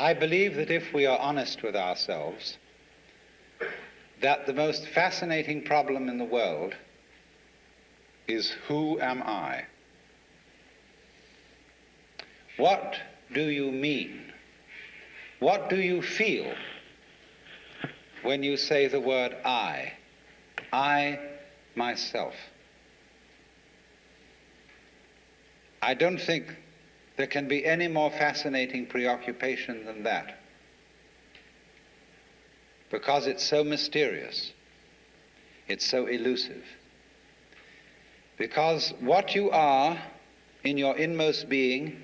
I believe that if we are honest with ourselves, that the most fascinating problem in the world is, who am I? What do you mean? What do you feel when you say the word I? I, myself. I don't think there can be any more fascinating preoccupation than that, because it's so mysterious, it's so elusive. Because what you are in your inmost being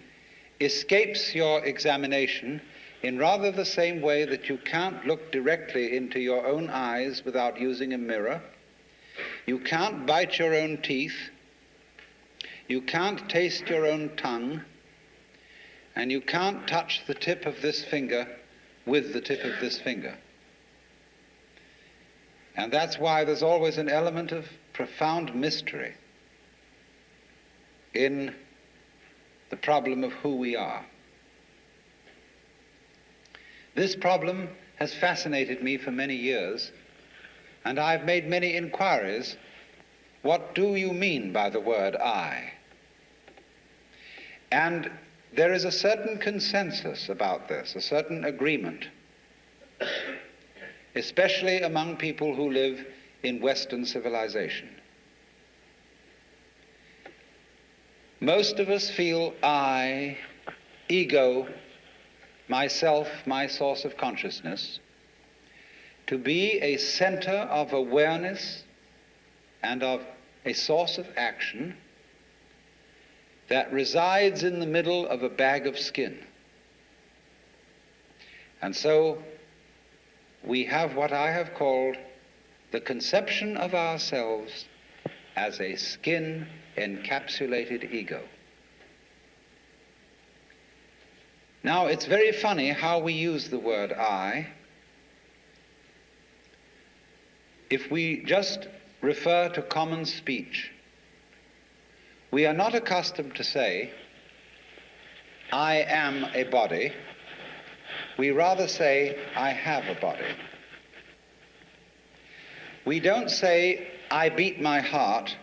escapes your examination in rather the same way that you can't look directly into your own eyes without using a mirror. You can't bite your own teeth. You can't taste your own tongue. And you can't touch the tip of this finger with the tip of this finger. And that's why there's always an element of profound mystery in the problem of who we are. This problem has fascinated me for many years, and I've made many inquiries. What do you mean by the word I? And there is a certain consensus about this, a certain agreement, especially among people who live in Western civilization. Most of us feel I, ego, myself, my source of consciousness, to be a center of awareness and of a source of action that resides in the middle of a bag of skin. And so we have what I have called the conception of ourselves as a skin-encapsulated ego. Now, it's very funny how we use the word I. If we just refer to common speech, we are not accustomed to say, I am a body. We rather say, I have a body. We don't say, I beat my heart,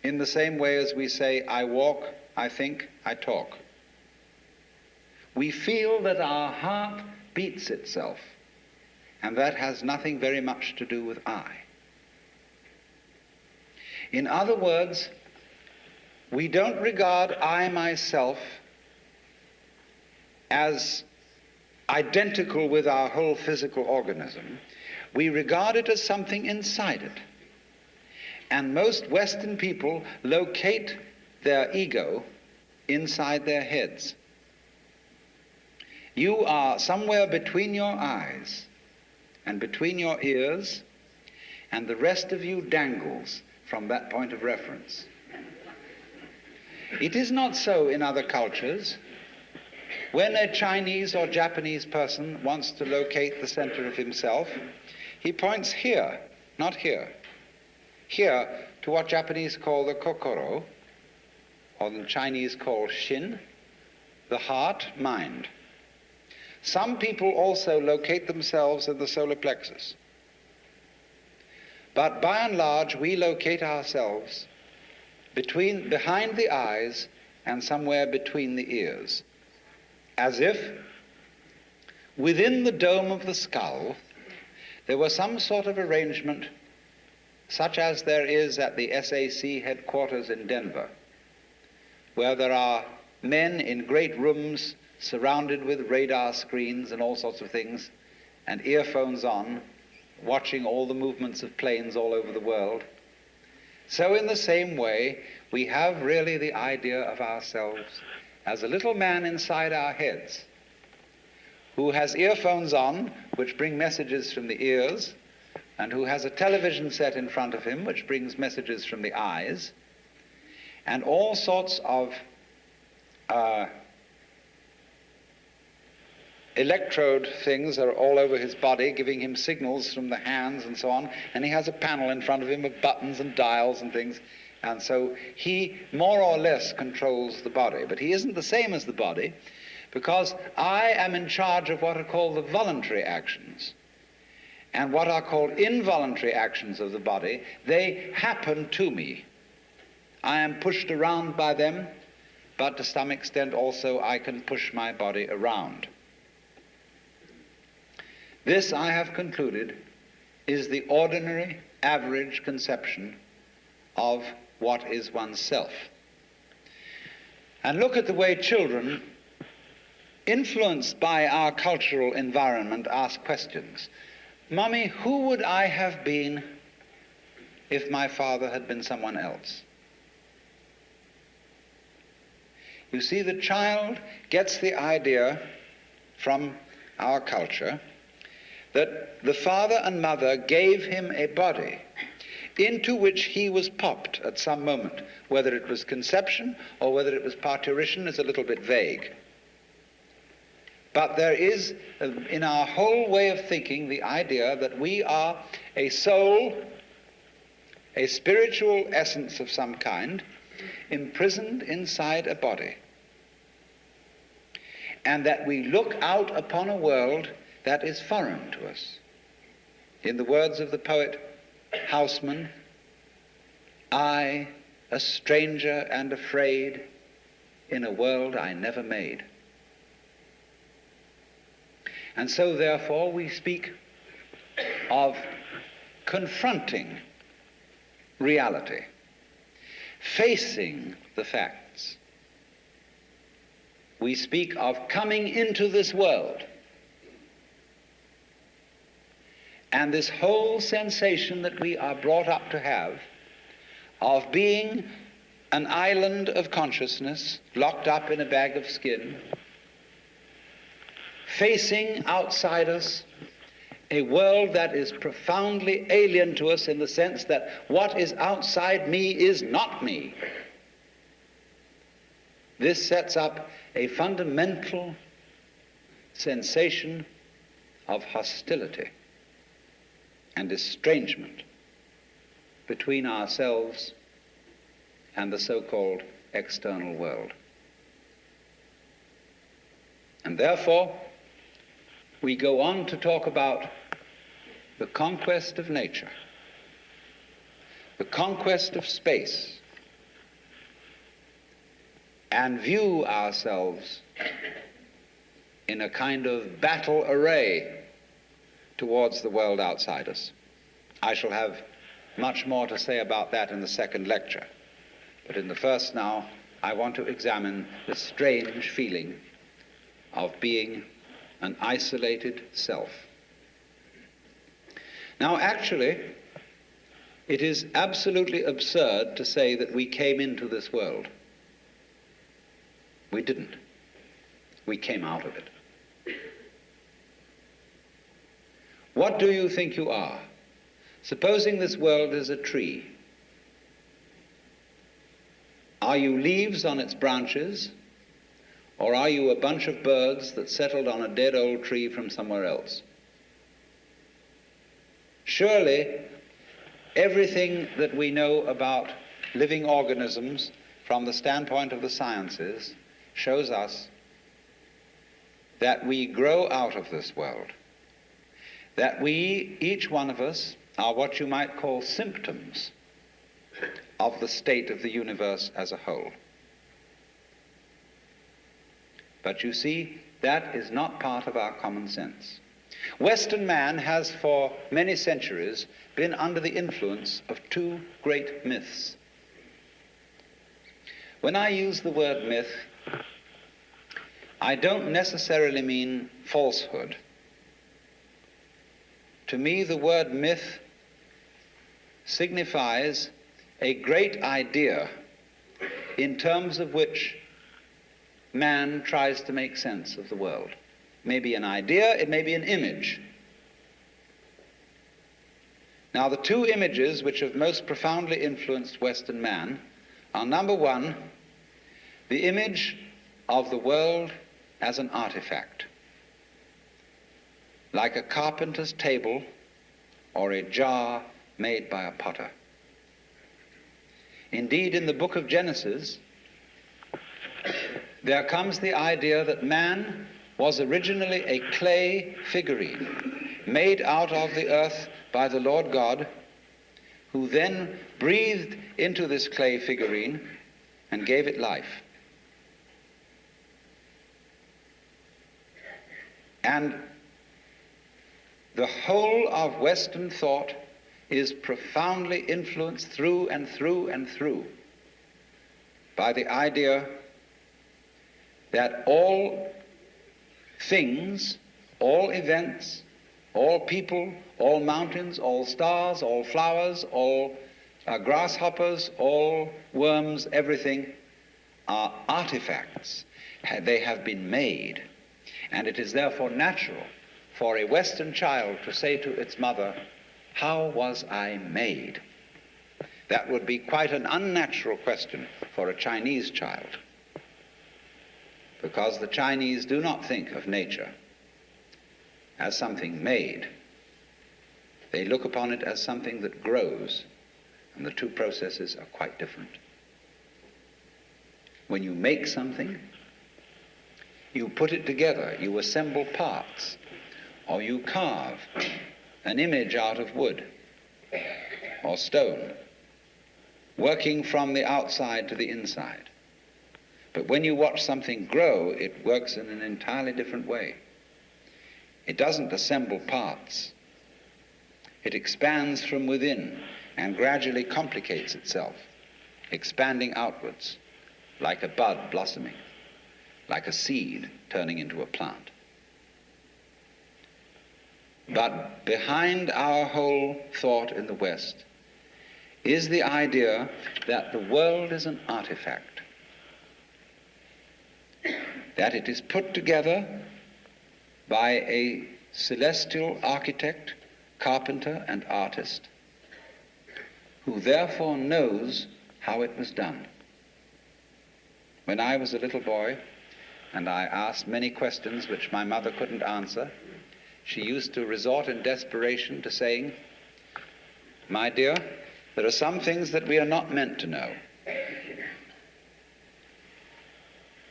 in the same way as we say, I walk, I think, I talk. We feel that our heart beats itself, and that has nothing very much to do with I. In other words, we don't regard I myself as identical with our whole physical organism. We regard it as something inside it. And most Western people locate their ego inside their heads. You are somewhere between your eyes and between your ears, and the rest of you dangles from that point of reference. It is not so in other cultures. When a Chinese or Japanese person wants to locate the center of himself, he points here, not here. Here to what Japanese call the kokoro, or the Chinese call shin, the heart, mind. Some people also locate themselves in the solar plexus. But by and large, we locate ourselves behind the eyes and somewhere between the ears, as if within the dome of the skull there were some sort of arrangement such as there is at the SAC headquarters in Denver, where there are men in great rooms surrounded with radar screens and all sorts of things, and earphones on, watching all the movements of planes all over the world. So in the same way, we have really the idea of ourselves as a little man inside our heads who has earphones on, which bring messages from the ears, and who has a television set in front of him, which brings messages from the eyes, and all sorts of electrode things are all over his body, giving him signals from the hands and so on, and he has a panel in front of him of buttons and dials and things, and so he more or less controls the body. But he isn't the same as the body, because I am in charge of what are called the voluntary actions. And what are called involuntary actions of the body, they happen to me. I am pushed around by them, but to some extent also I can push my body around. This, I have concluded, is the ordinary, average conception of what is oneself. And look at the way children, influenced by our cultural environment, ask questions. Mummy, who would I have been if my father had been someone else? You see, the child gets the idea from our culture that the father and mother gave him a body into which he was popped at some moment. Whether it was conception or whether it was parturition is a little bit vague. But there is, in our whole way of thinking, the idea that we are a soul, a spiritual essence of some kind, imprisoned inside a body. And that we look out upon a world that is foreign to us. In the words of the poet Houseman, I, a stranger and afraid, in a world I never made. And so, therefore, we speak of confronting reality, facing the facts. We speak of coming into this world. And this whole sensation that we are brought up to have of being an island of consciousness locked up in a bag of skin, facing outside us a world that is profoundly alien to us in the sense that what is outside me is not me. This sets up a fundamental sensation of hostility and estrangement between ourselves and the so-called external world. And therefore, we go on to talk about the conquest of nature, the conquest of space, and view ourselves in a kind of battle array towards the world outside us. I shall have much more to say about that in the second lecture. But in the first now, I want to examine the strange feeling of being an isolated self. Now, actually, it is absolutely absurd to say that we came into this world. We didn't. We came out of it. What do you think you are? Supposing this world is a tree. Are you leaves on its branches, or are you a bunch of birds that settled on a dead old tree from somewhere else? Surely, everything that we know about living organisms from the standpoint of the sciences shows us that we grow out of this world, that we, each one of us, are what you might call symptoms of the state of the universe as a whole. But you see, that is not part of our common sense. Western man has for many centuries been under the influence of two great myths. When I use the word myth, I don't necessarily mean falsehood. To me, the word myth signifies a great idea in terms of which man tries to make sense of the world. It may be an idea, it may be an image. Now, the two images which have most profoundly influenced Western man are, number one, the image of the world as an artifact, like a carpenter's table or a jar made by a potter. Indeed, in the book of Genesis, there comes the idea that man was originally a clay figurine made out of the earth by the Lord God, who then breathed into this clay figurine and gave it life. And the whole of Western thought is profoundly influenced through and through and through by the idea that all things, all events, all people, all mountains, all stars, all flowers, all grasshoppers, all worms, everything are artifacts. They have been made. And it is therefore natural for a Western child to say to its mother, "How was I made?" That would be quite an unnatural question for a Chinese child, because the Chinese do not think of nature as something made. They look upon it as something that grows, and the two processes are quite different. When you make something, you put it together, you assemble parts, or you carve an image out of wood or stone, working from the outside to the inside. But when you watch something grow, it works in an entirely different way. It doesn't assemble parts. It expands from within and gradually complicates itself, expanding outwards, like a bud blossoming, like a seed turning into a plant. But behind our whole thought in the West is the idea that the world is an artifact, that it is put together by a celestial architect, carpenter, and artist, who therefore knows how it was done. When I was a little boy, and I asked many questions which my mother couldn't answer, she used to resort in desperation to saying, "My dear, there are some things that we are not meant to know."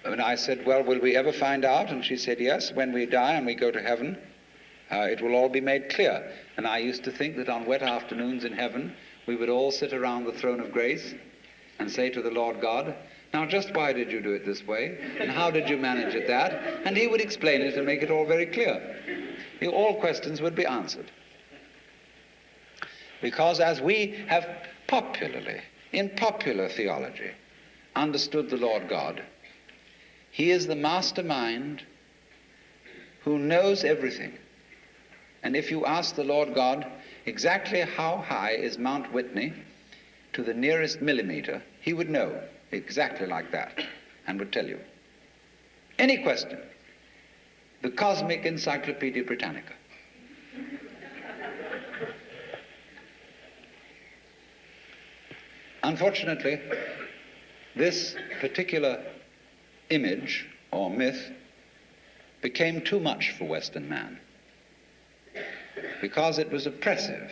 And I said, "Well, will we ever find out?" And she said, "Yes, when we die and we go to heaven, it will all be made clear." And I used to think that on wet afternoons in heaven, we would all sit around the throne of grace and say to the Lord God, "Now, just why did you do it this way? And how did you manage it that?" And he would explain it and make it all very clear. All questions would be answered. Because as we have popularly, in popular theology, understood the Lord God, he is the mastermind who knows everything. And if you ask the Lord God exactly how high is Mount Whitney to the nearest millimeter, he would know exactly like that and would tell you. Any question. The Cosmic Encyclopedia Britannica. Unfortunately, this particular image or myth became too much for Western man because it was oppressive.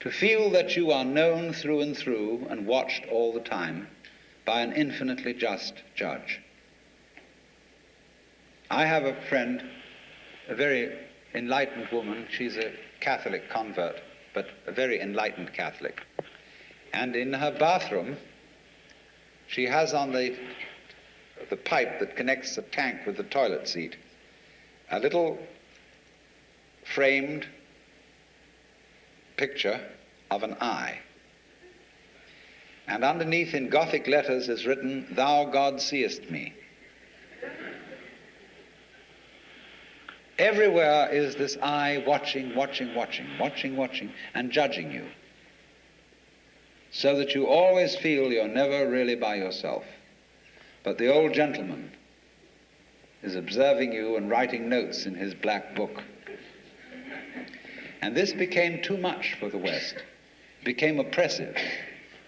To feel that you are known through and through and watched all the time by an infinitely just judge. I have a friend, a very enlightened woman. She's a Catholic convert, but a very enlightened Catholic. And in her bathroom, she has on the pipe that connects the tank with the toilet seat a little framed picture of an eye. And underneath in Gothic letters is written, "Thou God seest me." Everywhere is this eye watching, and judging you, so that you always feel you're never really by yourself. But the old gentleman is observing you and writing notes in his black book. And this became too much for the West. It became oppressive.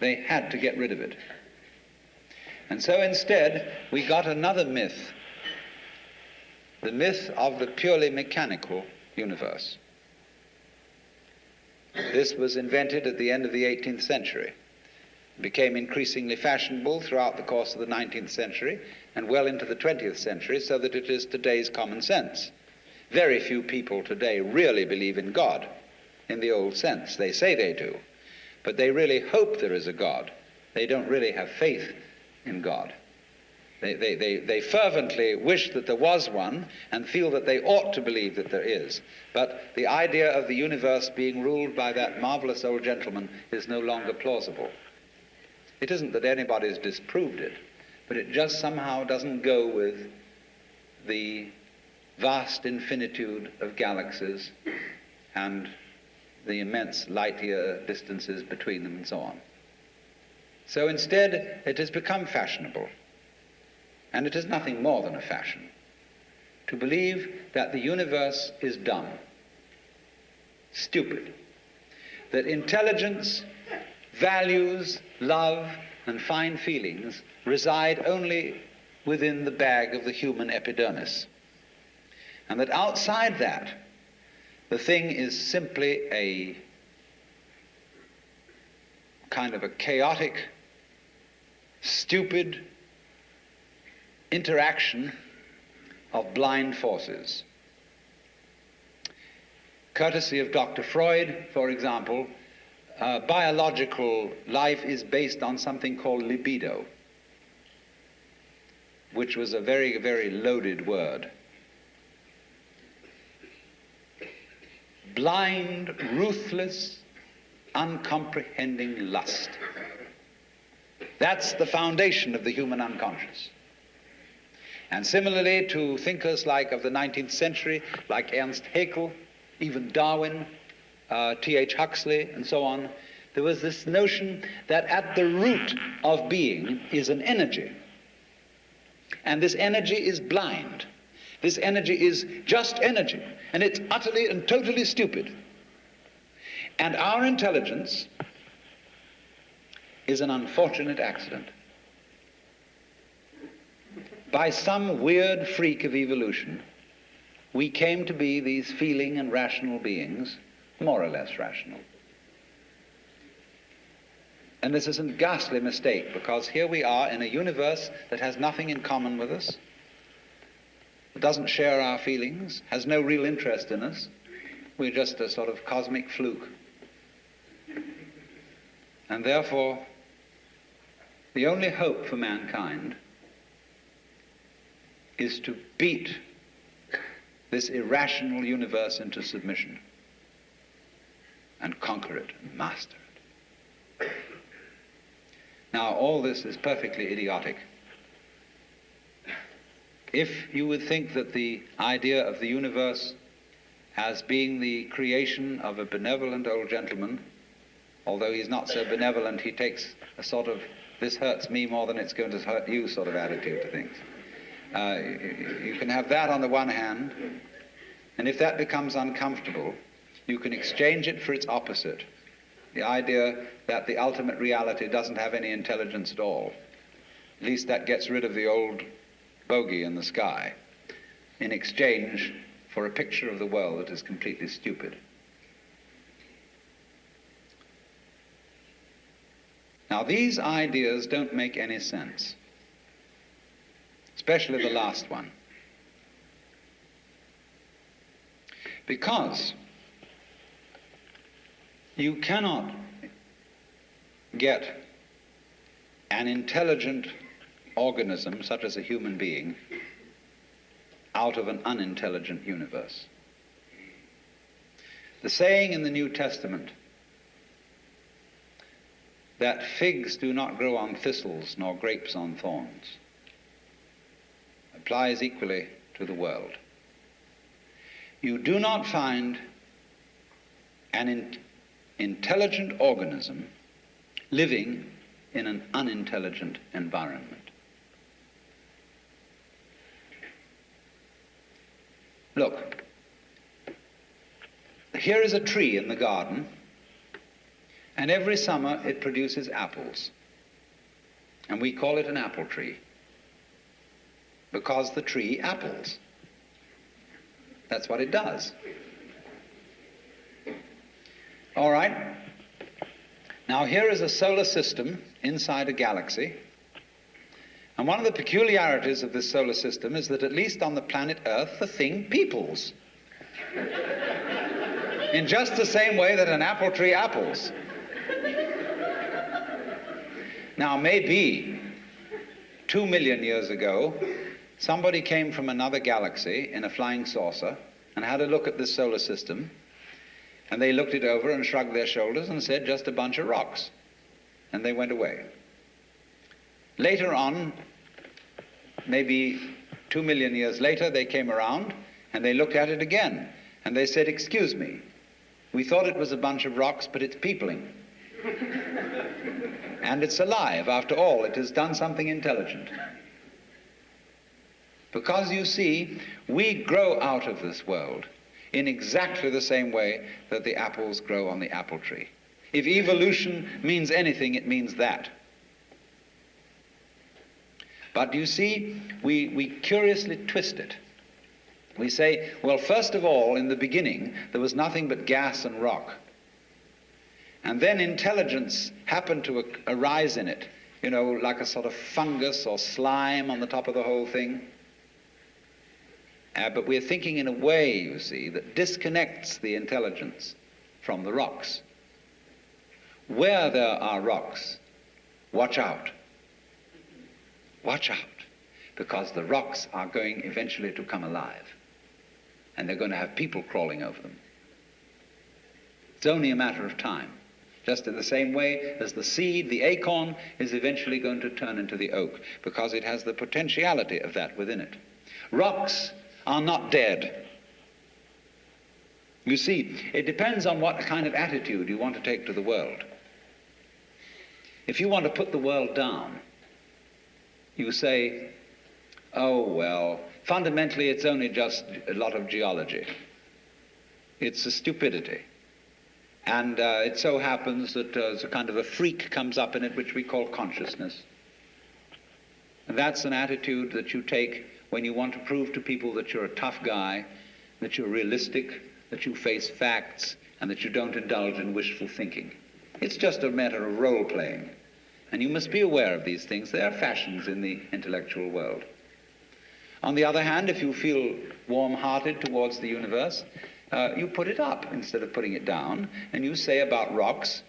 They had to get rid of it. And so instead, we got another myth, the myth of the purely mechanical universe. This was invented at the end of the 18th century became increasingly fashionable throughout the course of the 19th century and well into the 20th century, so that it is today's common sense. Very few people today really believe in God in the old sense. They say they do, but they really hope there is a God. They don't really have faith in God. They fervently wish that there was one and feel that they ought to believe that there is. But the idea of the universe being ruled by that marvelous old gentleman is no longer plausible. It isn't that anybody's disproved it, but it just somehow doesn't go with the vast infinitude of galaxies and the immense light-year distances between them and so on. So instead, it has become fashionable, and it is nothing more than a fashion, to believe that the universe is dumb, stupid, that intelligence, values, love, and fine feelings reside only within the bag of the human epidermis, and that outside that, the thing is simply a kind of a chaotic, stupid interaction of blind forces. Courtesy of Dr. Freud, for example, biological life is based on something called libido, which was a very, very loaded word. Blind, ruthless, uncomprehending lust. That's the foundation of the human unconscious. And similarly to thinkers like of the 19th century, like Ernst Haeckel, even Darwin, T.H. Huxley, and so on, there was this notion that at the root of being is an energy. And this energy is blind. This energy is just energy, and it's utterly and totally stupid. And our intelligence is an unfortunate accident. By some weird freak of evolution, we came to be these feeling and rational beings, more or less rational. And this is a ghastly mistake, because here we are in a universe that has nothing in common with us, doesn't share our feelings, has no real interest in us. We're just a sort of cosmic fluke. And therefore, the only hope for mankind is to beat this irrational universe into submission and conquer it and master it. Now, all this is perfectly idiotic. If you would think that the idea of the universe as being the creation of a benevolent old gentleman, although he's not so benevolent, he takes a sort of this hurts me more than it's going to hurt you sort of attitude to things. You can have that on the one hand, and if that becomes uncomfortable, you can exchange it for its opposite, the idea that the ultimate reality doesn't have any intelligence at all. At least that gets rid of the old bogey in the sky, in exchange for a picture of the world that is completely stupid. Now, these ideas don't make any sense, especially the last one, because you cannot get an intelligent organism, such as a human being, out of an unintelligent universe. The saying in the New Testament that figs do not grow on thistles nor grapes on thorns applies equally to the world. You do not find an intelligent organism living in an unintelligent environment. Look, here is a tree in the garden, and every summer it produces apples, and we call it an apple tree because the tree apples. That's what it does. All right. Now here is a solar system inside a galaxy. And one of the peculiarities of this solar system is that at least on the planet Earth, the thing peoples. In just the same way that an apple tree apples. Now, maybe 2 million years ago, somebody came from another galaxy in a flying saucer and had a look at this solar system, and they looked it over and shrugged their shoulders and said, just a bunch of rocks. And they went away. Later on, maybe 2 million years later, they came around and they looked at it again. And they said, excuse me, we thought it was a bunch of rocks, but it's peopling. And it's alive. After all, it has done something intelligent. Because, you see, we grow out of this world in exactly the same way that the apples grow on the apple tree. If evolution means anything, it means that. But you see, we curiously twist it. We say, well, first of all, in the beginning, there was nothing but gas and rock. And then intelligence happened to arise in it, you know, like a sort of fungus or slime on the top of the whole thing. But we're thinking in a way, you see, that disconnects the intelligence from the rocks. Where there are rocks, watch out. Watch out, because the rocks are going eventually to come alive, and they're going to have people crawling over them. It's only a matter of time, just in the same way as the seed, the acorn, is eventually going to turn into the oak, because it has the potentiality of that within it. Rocks are not dead. You see, it depends on what kind of attitude you want to take to the world. If you want to put the world down, you say, oh, well, fundamentally it's only just a lot of geology. It's a stupidity. And it so happens that a kind of a freak comes up in it which we call consciousness. And that's an attitude that you take when you want to prove to people that you're a tough guy, that you're realistic, that you face facts, and that you don't indulge in wishful thinking. It's just a matter of role-playing. And you must be aware of these things. They are fashions in the intellectual world. On the other hand, if you feel warm-hearted towards the universe, you put it up instead of putting it down, and you say about rocks,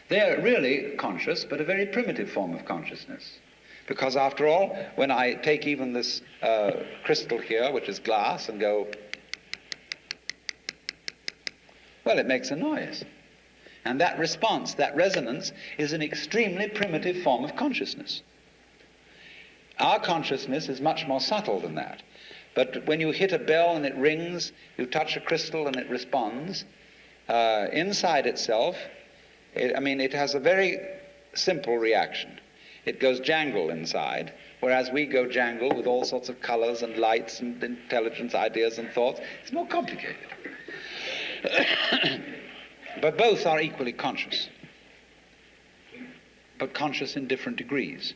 they're really conscious, but a very primitive form of consciousness. Because after all, when I take even this crystal here, which is glass, and go, well, it makes a noise. And that response, that resonance, is an extremely primitive form of consciousness. Our consciousness is much more subtle than that. But when you hit a bell and it rings, you touch a crystal and it responds, inside itself, it has a very simple reaction. It goes jangle inside, whereas we go jangle with all sorts of colors and lights and intelligence, ideas and thoughts. It's more complicated. But both are equally conscious, but conscious in different degrees.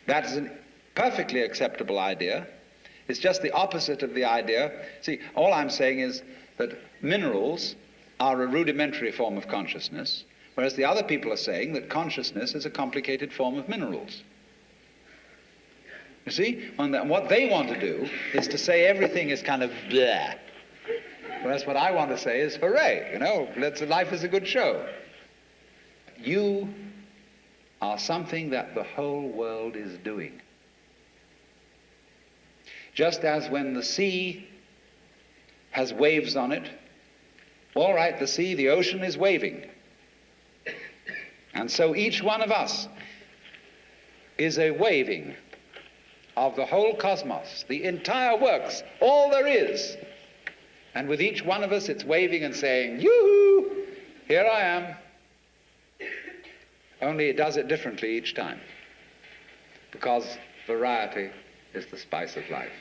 That is a perfectly acceptable idea. It's just the opposite of the idea. See, all I'm saying is that minerals are a rudimentary form of consciousness, whereas the other people are saying that consciousness is a complicated form of minerals. You see, what they want to do is to say everything is kind of blah. Whereas what I want to say is, hooray, life is a good show. You are something that the whole world is doing. Just as when the sea has waves on it, all right, the sea, the ocean is waving. And so each one of us is a waving of the whole cosmos, the entire works, all there is. And with each one of us, it's waving and saying, yoo-hoo, here I am. Only it does it differently each time, because variety is the spice of life.